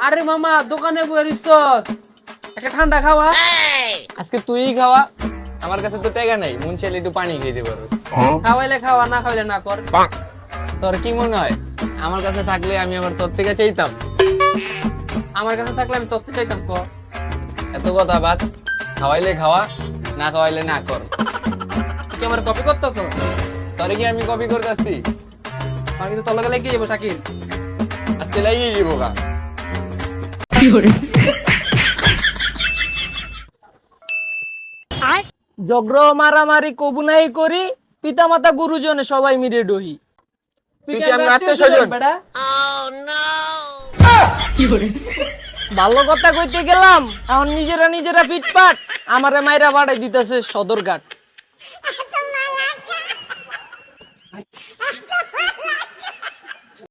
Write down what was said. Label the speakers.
Speaker 1: আরে মামা দোকানে বসছস, একটা ঠান্ডা খাওয়া।
Speaker 2: আজকে তুই খাওয়া, আমার কাছে তো টাকা নাই, মন চাইলে একটু পানি খেতে পারো।
Speaker 1: খাওয়াইলে খাওয়া, না খাওয়াইলে না কর।
Speaker 2: তোর কি মনে হয় আমার কাছে থাকলে আমি আবার তোর থেকে চাইতাম?
Speaker 1: আমার কাছে থাকলে আমি তথ্য চাইতাম ক।
Speaker 2: এত কথা বাদ, খাওয়াইলে খাওয়া, না খাওয়াইলে না কর।
Speaker 1: তুই কি আমার কপি করতেছ?
Speaker 2: তোরে কি আমি কপি করতেছি?
Speaker 1: আমার কিন্তু তলকে লেগে যাবো শাকিল।
Speaker 2: আজকে লাগিয়ে দিব গা।
Speaker 1: ঝগড় মারামারি কবু নাই করি, পিতা মাতা গুরুজনে সবাই মিলে ডহি।
Speaker 2: তুই কি আমি আত্মীয়-স্বজন?
Speaker 1: ভালো কথা কইতে গেলাম, এখন নিজেরা নিজেরা পিটপাট আমারে মাইরা বাড়াই দিতেছে সদরঘাট।